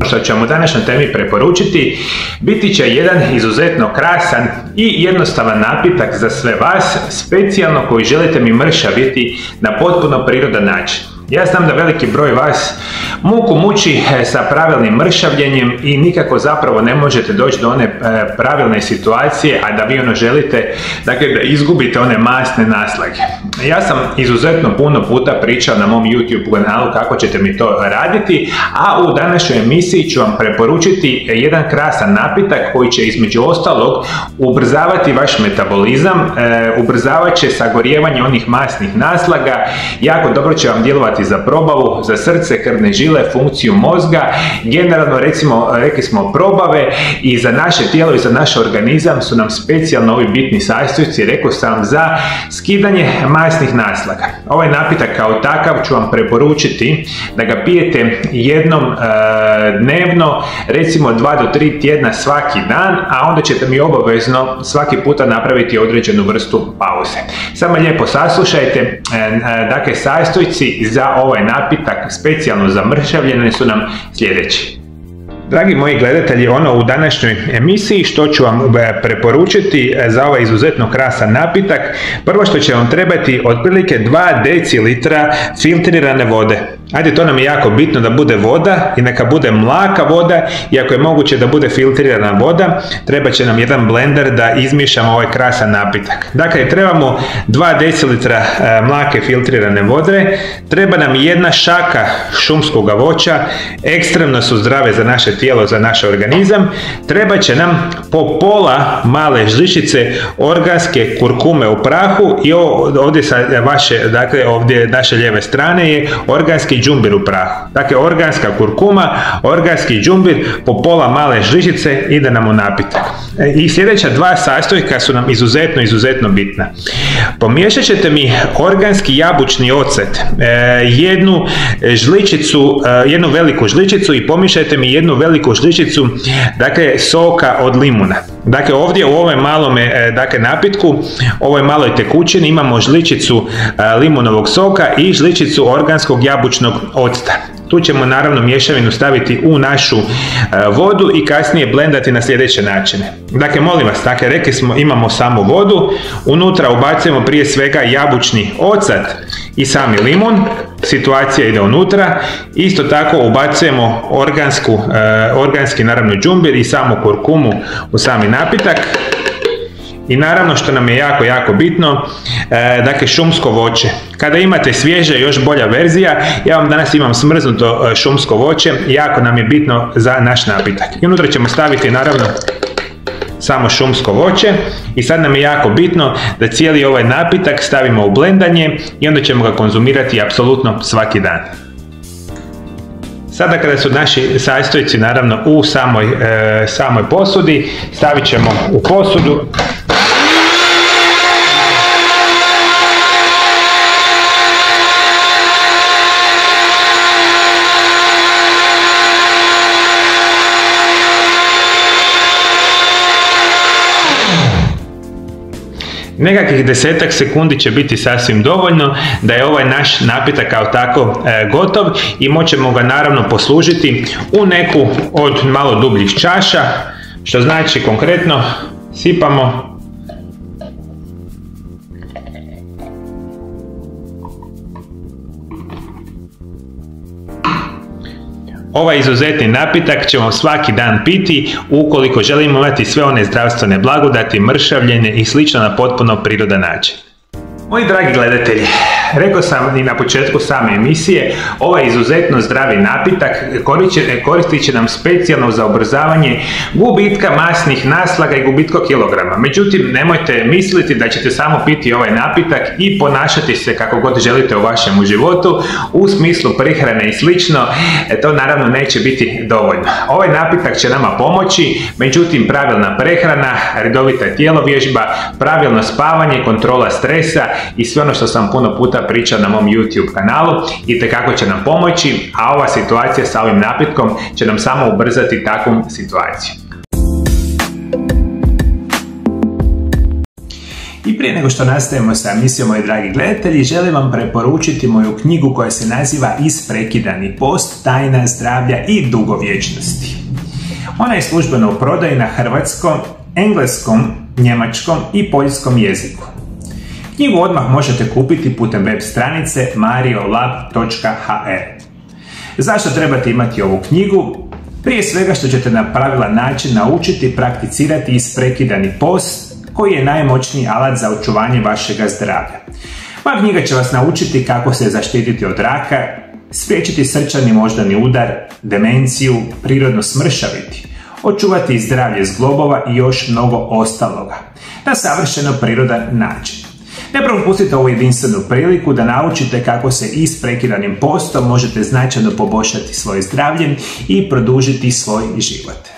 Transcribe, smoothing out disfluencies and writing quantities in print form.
Što ću vam u današnjoj temi preporučiti biti će jedan izuzetno krasan i jednostavan napitak za sve vas, specijalno koji želite mi mršaviti na potpuno prirodan način. Ja znam da veliki broj vas muku muči sa pravilnim mršavljenjem i nikako zapravo ne možete doći do one pravilne situacije, a da vi želite, dakle, da izgubite one masne naslage. Ja sam izuzetno puno puta pričao na mom YouTube kanalu kako ćete mi to raditi, a u današnjoj emisiji ću vam preporučiti jedan krasan napitak koji će između ostalog ubrzavati vaš metabolizam, ubrzavat će sagorijevanje onih masnih naslaga, jako dobro će vam djelovati za probavu, za srce, krvne žile, funkciju mozga, generalno rekli smo probave i za naše tijelo i za naš organizam su nam specijalno ovi bitni sastojci, rekao sam, za skidanje masnih naslaga. Ovaj napitak kao takav ću vam preporučiti da ga pijete jednom dnevno, recimo 2 do 3 tjedna svaki dan, a onda ćete mi obavezno svaki puta napraviti određenu vrstu pauze. Samo lijepo saslušajte, dakle sastojci za ovaj napitak specijalno za mršavljenje su nam sljedeći. Dragi moji gledatelji, u današnjoj emisiji što ću vam preporučiti za ovaj izuzetno krasan napitak, prvo što će vam trebati otprilike 2 decilitra filtrirane vode. Ajde, to nam je jako bitno da bude voda i neka bude mlaka voda i ako je moguće da bude filtrirana voda, treba će nam jedan blender da izmiješamo ovaj krasan napitak. Dakle, trebamo 2 decilitra mlake filtrirane vode, treba nam 1 šaka šumskog voća, ekstremno su zdrave za naše tijelo, za naš organizam, treba će nam po pola male žličice organske kurkume u prahu i ovdje sa vaše, dakle ovdje naše lijeve strane je organski džumbir u prahu. Dakle, organska kurkuma, organski džumbir po pola male žličice ide nam u napitak. I sljedeća 2 sastojka su nam izuzetno bitna. Pomiješat ćete mi organski jabučni ocet, jednu veliku žličicu i pomiješajte mi jednu veliku žličicu, dakle, soka od limuna. Dakle, ovdje u ovom malome, dakle, napitku, ovoj maloj tekućini imamo žličicu limunovog soka i žličicu organskog jabučnog octa. Tu ćemo naravno mješavinu staviti u našu vodu i kasnije blendati na sljedeće načine. Dakle, molim vas, dakle, rekli smo imamo samo vodu, unutra ubacujemo prije svega jabučni ocat i sami limun, situacija ide unutra, isto tako ubacujemo organski naravno džumbir i samu kurkumu u sami napitak. I naravno što nam je jako bitno, dakle šumsko voće. Kada imate svježe, još bolja verzija, ja vam danas imam smrznuto šumsko voće, jako nam je bitno za naš napitak. I unutra ćemo staviti naravno samo šumsko voće i sad nam je jako bitno da cijeli ovaj napitak stavimo u blendanje i onda ćemo ga konzumirati apsolutno svaki dan. Sada kada su naši sastojci naravno u samoj posudi, stavit ćemo u posudu. Nekakvih 10-ak sekundi će biti sasvim dovoljno da je ovaj naš napitak kao tako gotov i moćemo ga naravno poslužiti u neku od malo dubljih čaša, što znači konkretno sipamo ovaj izuzetni napitak ćemo svaki dan piti ukoliko želimo imati sve one zdravstvene blagodati, mršavljenje i slično na potpuno prirodan način. Moji dragi gledatelji, rekao sam i na početku same emisije, ovaj izuzetno zdravi napitak koristit će nam specijalno za ubrzavanje gubitka masnih naslaga i gubitka kilograma. Međutim, nemojte misliti da ćete samo piti ovaj napitak i ponašati se kako god želite u vašem životu, u smislu prehrane i slično, to naravno neće biti dovoljno. Ovaj napitak će nama pomoći, međutim pravilna prehrana, redovita tjelovježba, pravilno spavanje, kontrola stresa i sve ono što sam puno puta pričao na mom YouTube kanalu itekako će nam pomoći, a ova situacija sa ovim napitkom će nam samo ubrzati takvu situaciju. I I prije nego što nastavimo sa emisijom, moji dragi gledatelji, želim vam preporučiti moju knjigu koja se naziva Isprekidani post, tajna zdravlja i dugovječnosti. Ona je službeno u prodaji na hrvatskom, engleskom, njemačkom i poljskom jeziku. Knjigu odmah možete kupiti putem web stranice mariolab.hr. Zašto trebate imati ovu knjigu? Prije svega što ćete na pravilan način naučiti prakticirati isprekidani post, koji je najmoćniji alat za očuvanje vašega zdravlja. Moja knjiga će vas naučiti kako se zaštititi od raka, spriječiti srčani moždani udar, demenciju, prirodno smršaviti, očuvati zdravlje zglobova i još mnogo ostaloga, na savršeno prirodan način. Ne propustite ovu jedinstvenu priliku da naučite kako se isprekidanim postom možete značajno poboljšati svoje zdravlje i produžiti svoj život.